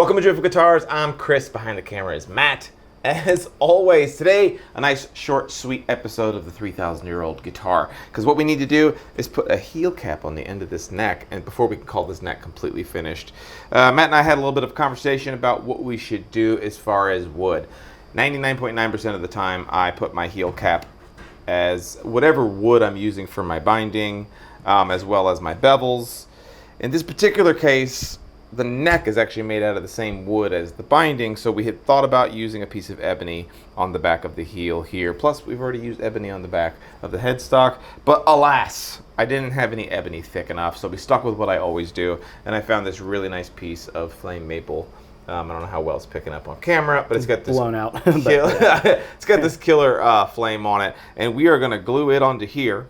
Welcome to Joyful Guitars. I'm Chris. Behind the camera is Matt. As always, today, a nice, short, sweet episode of the 3,000-year-old guitar. Because what we need to do is put a heel cap on the end of this neck, and before we can call this neck completely finished. Matt and I had a little bit of conversation about what we should do as far as wood. 99.9% of the time, I put my heel cap as whatever wood I'm using for my binding, as well as my bevels. In this particular case, the neck is actually made out of the same wood as the binding, so we had thought about using a piece of ebony on the back of the heel here. Plus, we've already used ebony on the back of the headstock, but alas, I didn't have any ebony thick enough, so we stuck with what I always do, and I found this really nice piece of flame maple. I don't know how well it's picking up on camera, but it's got this blown out. It's got this killer flame on it, and we are going to glue it onto here,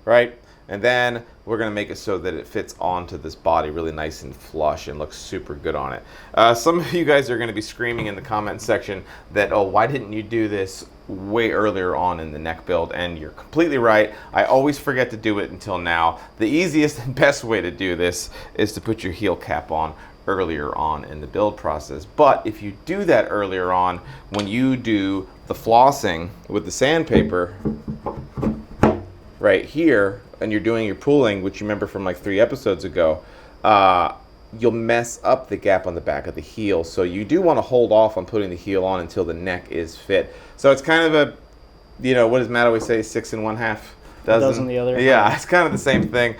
right? And then we're going to make it so that it fits onto this body really nice and flush and looks super good on it. Some of you guys are going to be screaming in the comment section that, oh, why didn't you do this way earlier on in the neck build? And you're completely right. I always forget to do it until now. The easiest and best way to do this is to put your heel cap on earlier on in the build process. But if you do that earlier on, when you do the flossing with the sandpaper right here, and you're doing your pooling, which you remember from like 3 episodes ago, you'll mess up the gap on the back of the heel. So you do want to hold off on putting the heel on until the neck is fit. So it's kind of a, you know, what does Matt always say, 6 1/2 dozen the other. Yeah, it's kind of the same thing.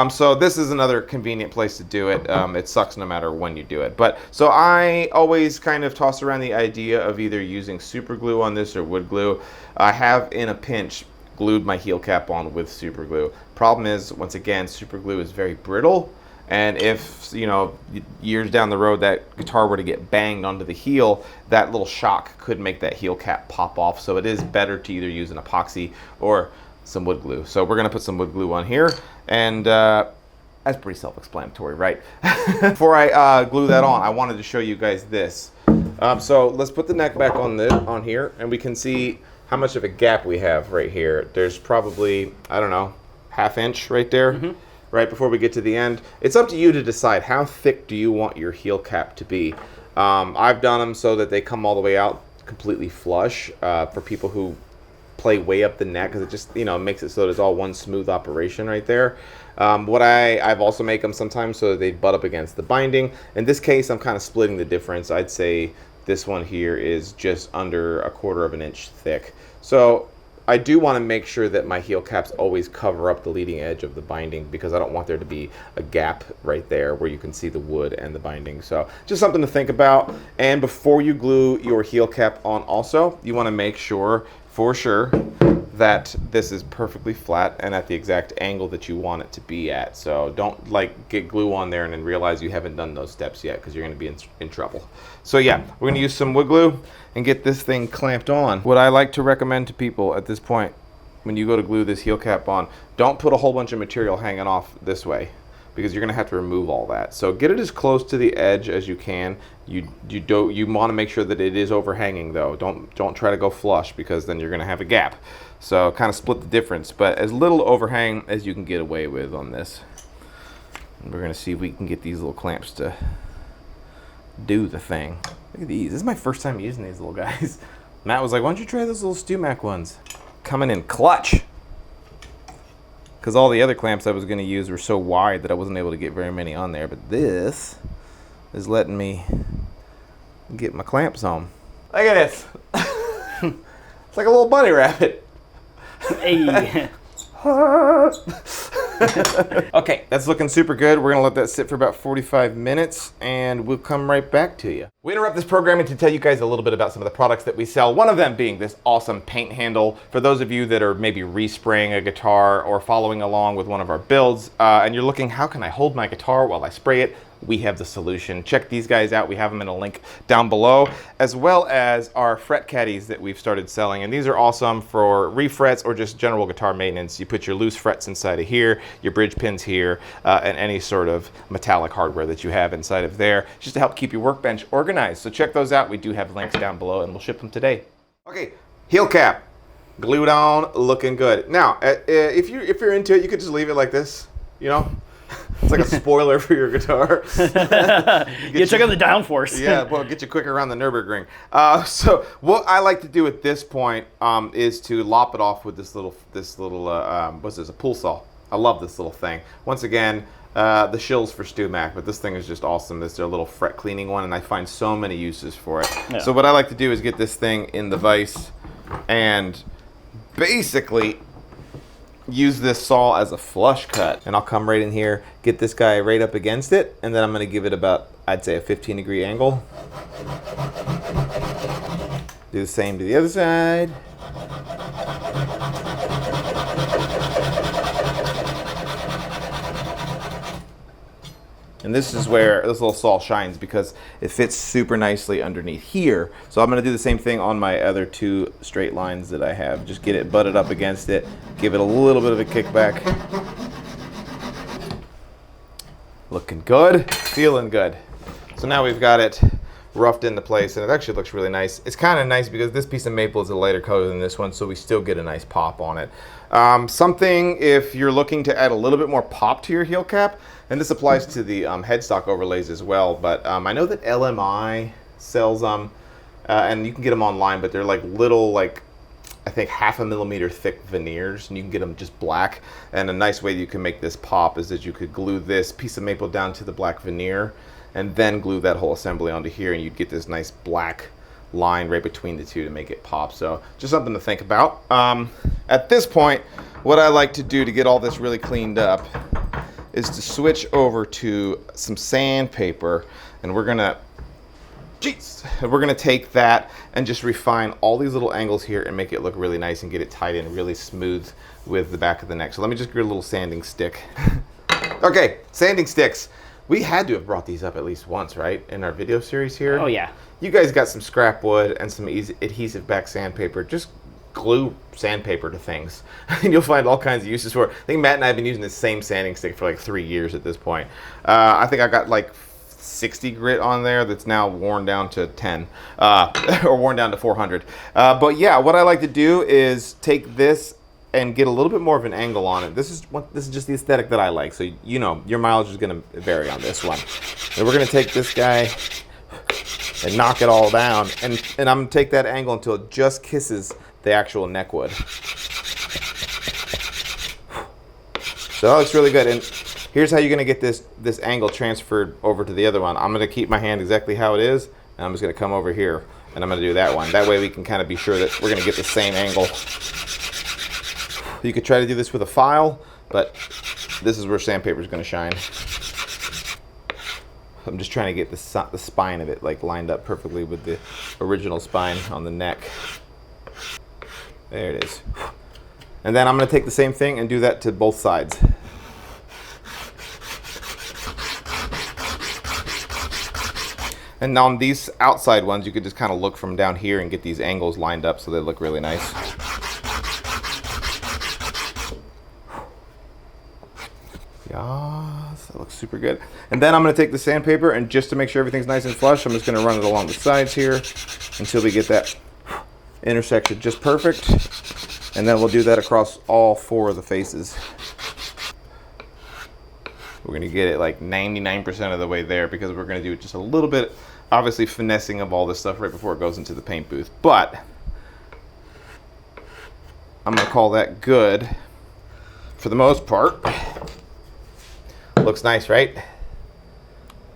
So this is another convenient place to do it. It sucks no matter when you do it. But so I always kind of toss around the idea of either using super glue on this or wood glue. I have, in a pinch, glued my heel cap on with super glue. Problem is, once again, super glue is very brittle, and if, you know, years down the road that guitar were to get banged onto the heel, that little shock could make that heel cap pop off. So it is better to either use an epoxy or some wood glue. So we're gonna put some wood glue on here, and that's pretty self-explanatory, right? Before I glue that on, I wanted to show you guys this. So let's put the neck back on here, and we can see how much of a gap we have right here. There's probably, I don't know, 1/2 inch right there, right before we get to the end. It's up to you to decide how thick do you want your heel cap to be. I've done them so that they come all the way out completely flush for people who play way up the neck, because it just, you know, makes it so that it's all one smooth operation right there. I've also make them sometimes so that they butt up against the binding. In this case, I'm kind of splitting the difference. I'd say this one here is just under 1/4 of an inch thick. So I do want to make sure that my heel caps always cover up the leading edge of the binding, because I don't want there to be a gap right there where you can see the wood and the binding. So just something to think about. And before you glue your heel cap on also, you want to make sure, for sure, that this is perfectly flat and at the exact angle that you want it to be at. So don't like get glue on there and then realize you haven't done those steps yet, because you're going to be in trouble. So yeah, we're going to use some wood glue and get this thing clamped on. What I like to recommend to people at this point, when you go to glue this heel cap on, don't put a whole bunch of material hanging off this way, because you're going to have to remove all that. So get it as close to the edge as you can. You want to make sure that it is overhanging though. Don't try to go flush, because then you're going to have a gap. So kind of split the difference, but as little overhang as you can get away with on this. And we're going to see if we can get these little clamps to do the thing. Look at these. This is my first time using these little guys. Matt was like, why don't you try those little StewMac ones? Coming in clutch. Because all the other clamps I was going to use were so wide that I wasn't able to get very many on there. But this is letting me get my clamps on. Look at this. It's like a little bunny rabbit. Hey. Okay, that's looking super good. We're gonna let that sit for about 45 minutes and we'll come right back to you. We interrupt this programming to tell you guys a little bit about some of the products that we sell. One of them being this awesome paint handle. For those of you that are maybe respraying a guitar or following along with one of our builds, and you're looking, how can I hold my guitar while I spray it? We have the solution. Check these guys out. We have them in a link down below, as well as our fret caddies that we've started selling. And these are awesome for refrets or just general guitar maintenance. You put your loose frets inside of here, your bridge pins here, and any sort of metallic hardware that you have inside of there, just to help keep your workbench organized. So check those out. We do have links down below, and we'll ship them today. Okay, heel cap, glued on, looking good. Now, if you're into it, you could just leave it like this, you know. It's like a spoiler for your guitar. You check out the downforce. Yeah, well, get you quicker around the Nürburgring. So what I like to do at this point is to lop it off with this little what's this, a pool saw. I love this little thing. Once again, the shills for StewMac, but this thing is just awesome. It's their little fret cleaning one, and I find so many uses for it. Yeah. So what I like to do is get this thing in the vise and basically use this saw as a flush cut. And I'll come right in here, get this guy right up against it, and then I'm gonna give it about, I'd say, a 15-degree angle. Do the same to the other side. And this is where this little saw shines because it fits super nicely underneath here. So I'm gonna do the same thing on my other 2 straight lines that I have. Just get it butted up against it, give it a little bit of a kickback. Looking good, feeling good. So now we've got it roughed into place, and it actually looks really nice. It's kind of nice because this piece of maple is a lighter color than this one, so we still get a nice pop on it. Something if you're looking to add a little bit more pop to your heel cap, and this applies to the headstock overlays as well, but I know that LMI sells them, and you can get them online, but they're like little, like, I think 0.5 millimeter thick veneers, and you can get them just black. And a nice way you can make this pop is that you could glue this piece of maple down to the black veneer, and then glue that whole assembly onto here, and you'd get this nice black line right between the two to make it pop. So just something to think about. At this point, what I like to do to get all this really cleaned up is to switch over to some sandpaper, and we're gonna take that and just refine all these little angles here and make it look really nice and get it tied in really smooth with the back of the neck. So let me just get a little sanding stick. Okay, sanding sticks. We had to have brought these up at least once, right, in our video series here? Oh, yeah. You guys got some scrap wood and some adhesive back sandpaper. Just glue sandpaper to things, and you'll find all kinds of uses for it. I think Matt and I have been using the same sanding stick for like 3 years at this point. I think I got like 60 grit on there that's now worn down to 10, or worn down to 400. But yeah, what I like to do is take this and get a little bit more of an angle on it. This is just the aesthetic that I like. So you know, your mileage is gonna vary on this one. And we're gonna take this guy and knock it all down. And I'm gonna take that angle until it just kisses the actual neck wood. So that looks really good. And here's how you're gonna get this angle transferred over to the other one. I'm gonna keep my hand exactly how it is, and I'm just gonna come over here, and I'm gonna do that one. That way we can kind of be sure that we're gonna get the same angle. You could try to do this with a file, but this is where sandpaper is gonna shine. I'm just trying to get the spine of it like lined up perfectly with the original spine on the neck. There it is. And then I'm gonna take the same thing and do that to both sides. And on these outside ones, you could just kind of look from down here and get these angles lined up so they look really nice. Yes, that looks super good. And then I'm gonna take the sandpaper, and just to make sure everything's nice and flush, I'm just gonna run it along the sides here until we get that intersection just perfect. And then we'll do that across all 4 of the faces. We're gonna get it like 99% of the way there because we're gonna do just a little bit, obviously finessing of all this stuff right before it goes into the paint booth. But I'm gonna call that good for the most part. Looks nice, right?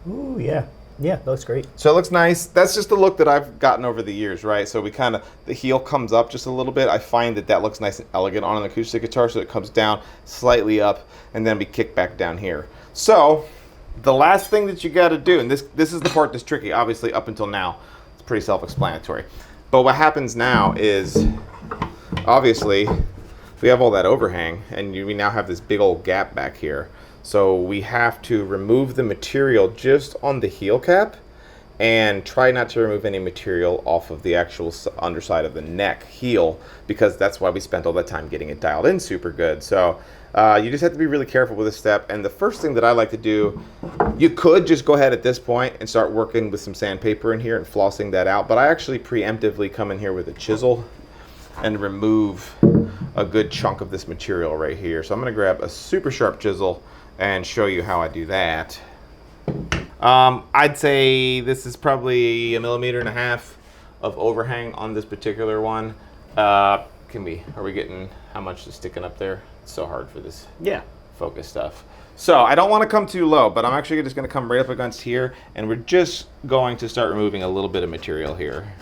Ooh, yeah. Yeah, that looks great. So it looks nice. That's just the look that I've gotten over the years, right? So we kind of, the heel comes up just a little bit. I find that looks nice and elegant on an acoustic guitar, so it comes down slightly up, and then we kick back down here. So the last thing that you got to do, and this is the part that's tricky, obviously up until now, it's pretty self-explanatory. But what happens now is, obviously, we have all that overhang, and we now have this big old gap back here. So we have to remove the material just on the heel cap and try not to remove any material off of the actual underside of the neck heel, because that's why we spent all that time getting it dialed in super good. So you just have to be really careful with this step. And the first thing that I like to do, you could just go ahead at this point and start working with some sandpaper in here and flossing that out. But I actually preemptively come in here with a chisel and remove a good chunk of this material right here. So I'm gonna grab a super sharp chisel and show you how I do that. I'd say this is probably 1.5 millimeters of overhang on this particular one. Are we getting, how much is sticking up there? It's so hard for this focus stuff. So I don't want to come too low, but I'm actually just going to come right up against here, and we're just going to start removing a little bit of material here.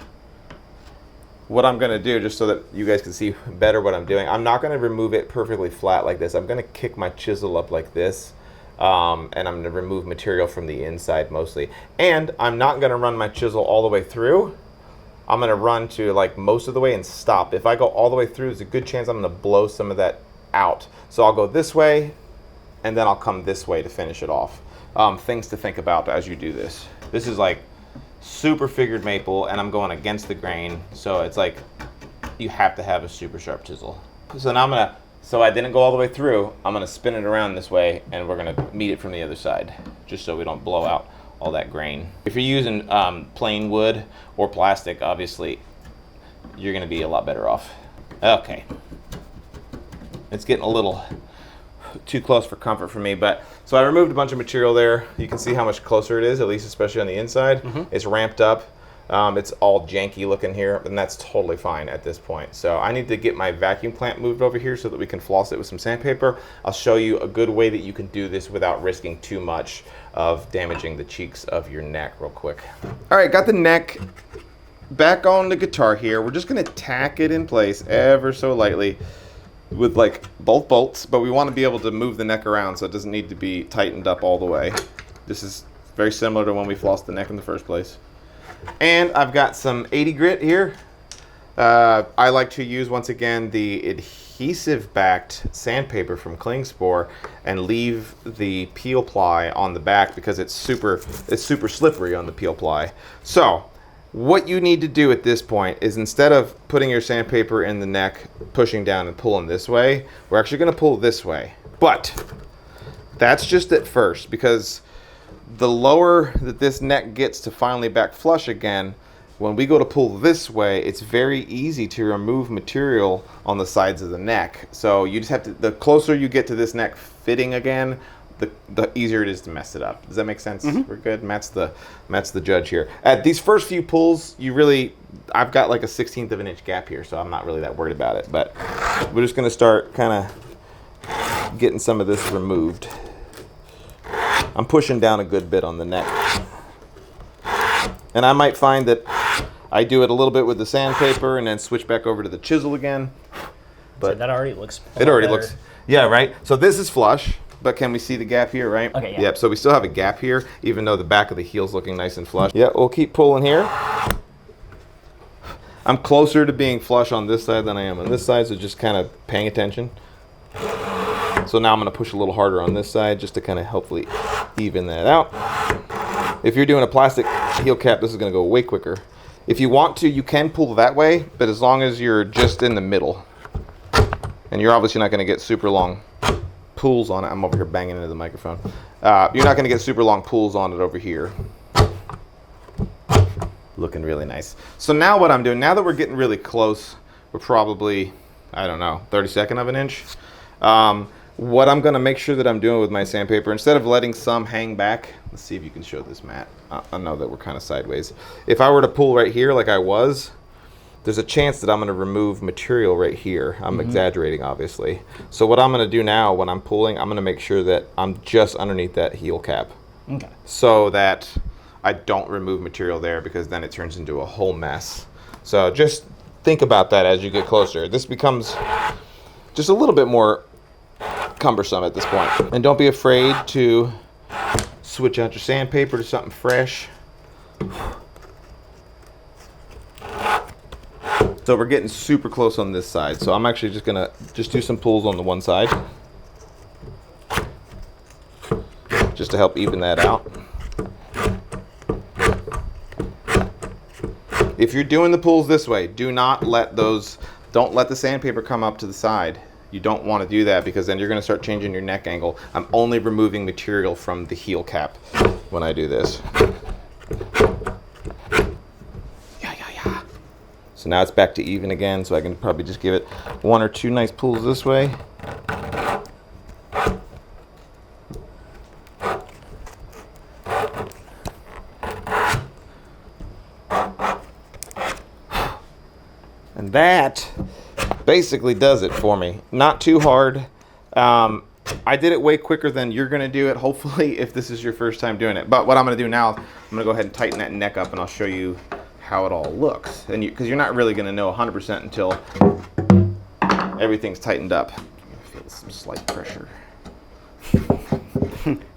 What I'm going to do, just so that you guys can see better what I'm doing, I'm not going to remove it perfectly flat like this. I'm going to kick my chisel up like this, and I'm going to remove material from the inside mostly. And I'm not going to run my chisel all the way through. I'm going to run to like most of the way and stop. If I go all the way through, there's a good chance I'm going to blow some of that out. So I'll go this way, and then I'll come this way to finish it off. Things to think about as you do this. This is like super figured maple, and I'm going against the grain, so it's like you have to have a super sharp chisel. So now so I didn't go all the way through, I'm gonna spin it around this way, and we're gonna meet it from the other side, just so we don't blow out all that grain. If you're using plain wood or plastic, obviously, you're gonna be a lot better off. Okay, it's getting a little too close for comfort for me, but so I removed a bunch of material there. You can see how much closer it is, at least especially on the inside. It's ramped up. It's all janky looking here, and that's totally fine at this point. So I need to get my vacuum clamp moved over here so that we can floss it with some sandpaper. I'll show you a good way that you can do this without risking too much of damaging the cheeks of your neck real quick. All right, got the neck back on the guitar here. We're just gonna tack it in place ever so lightly with like both bolts, but we want to be able to move the neck around so it doesn't need to be tightened up all the way. This is very similar to when we flossed the neck in the first place. And I've got some 80 grit here. I like to use, once again, the adhesive backed sandpaper from Klingspor and leave the peel ply on the back because it's super slippery on the peel ply. So what you need to do at this point is, instead of putting your sandpaper in the neck, pushing down and pulling this way, we're actually going to pull this way. But that's just at first, because the lower that this neck gets to finally back flush again, when we go to pull this way, it's very easy to remove material on the sides of the neck. So you just have to, the closer you get to this neck fitting again, the easier it is to mess it up. Does that make sense? We're good. Matt's the judge here. At these first few pulls, I've got like a 1/16 of an inch gap here, so I'm not really that worried about it. But we're just gonna start kind of getting some of this removed. I'm pushing down a good bit on the neck. And I might find that I do it a little bit with the sandpaper and then switch back over to the chisel again. But so that already looks looks, yeah, right? So this is flush. But can we see the gap here, right? Okay, yeah. Yep, so we still have a gap here, even though the back of the heel's looking nice and flush. Yeah, we'll keep pulling here. I'm closer to being flush on this side than I am on this side, so just kind of paying attention. So now I'm going to push a little harder on this side just to kind of hopefully even that out. If you're doing a plastic heel cap, this is going to go way quicker. If you want to, you can pull that way, but as long as you're just in the middle. And you're obviously not going to get super long pulls on it. I'm over here banging into the microphone. You're not going to get super long pulls on it over here. Looking really nice. So now what I'm doing, now that we're getting really close, we're probably, I don't know, 32nd of an inch. What I'm going to make sure that I'm doing with my sandpaper, instead of letting some hang back, let's see if you can show this, Matt. I know that we're kind of sideways. If I were to pull right here like I was, there's a chance that I'm going to remove material right here. I'm exaggerating, obviously. So what I'm going to do now when I'm pulling, I'm going to make sure that I'm just underneath that heel cap. Okay. So that I don't remove material there, because then it turns into a whole mess. So just think about that as you get closer. This becomes just a little bit more cumbersome at this point. And don't be afraid to switch out your sandpaper to something fresh. So we're getting super close on this side. So I'm actually just gonna do some pulls on the one side, just to help even that out. If you're doing the pulls this way, don't let the sandpaper come up to the side. You don't want to do that, because then you're going to start changing your neck angle. I'm only removing material from the heel cap when I do this. So now it's back to even again, so I can probably just give it 1 or 2 nice pulls this way. And that basically does it for me. Not too hard. I did it way quicker than you're gonna do it, hopefully, if this is your first time doing it. But what I'm gonna do now, I'm gonna go ahead and tighten that neck up and I'll show you how it all looks. And because you're not really gonna know 100% until everything's tightened up. I feel some slight pressure.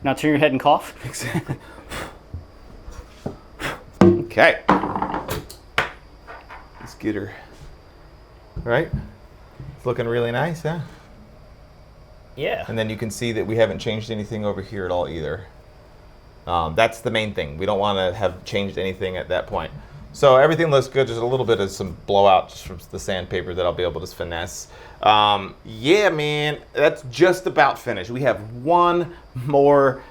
Now turn your head and cough. Exactly. Okay. Let's get her. Right? It's looking really nice, huh? Yeah. And then you can see that we haven't changed anything over here at all either. That's the main thing. We don't want to have changed anything at that point. So everything looks good. There's a little bit of some blowout just from the sandpaper that I'll be able to finesse. Yeah, man, that's just about finished. We have one more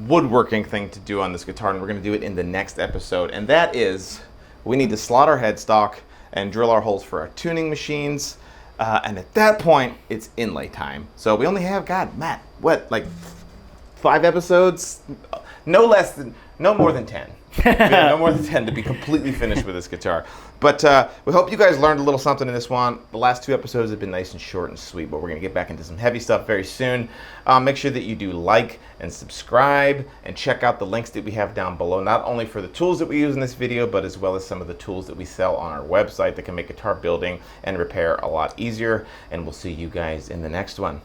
woodworking thing to do on this guitar, and we're going to do it in the next episode. And that is, we need to slot our headstock and drill our holes for our tuning machines. And at that point, it's inlay time. So we only have, God, Matt, what, like 5 episodes? No more than 10. Yeah, no more than 10 to be completely finished with this guitar. But we hope you guys learned a little something in this one. The last 2 episodes have been nice and short and sweet, but we're going to get back into some heavy stuff very soon. Make sure that you do like and subscribe and check out the links that we have down below, not only for the tools that we use in this video, but as well as some of the tools that we sell on our website that can make guitar building and repair a lot easier. And we'll see you guys in the next one.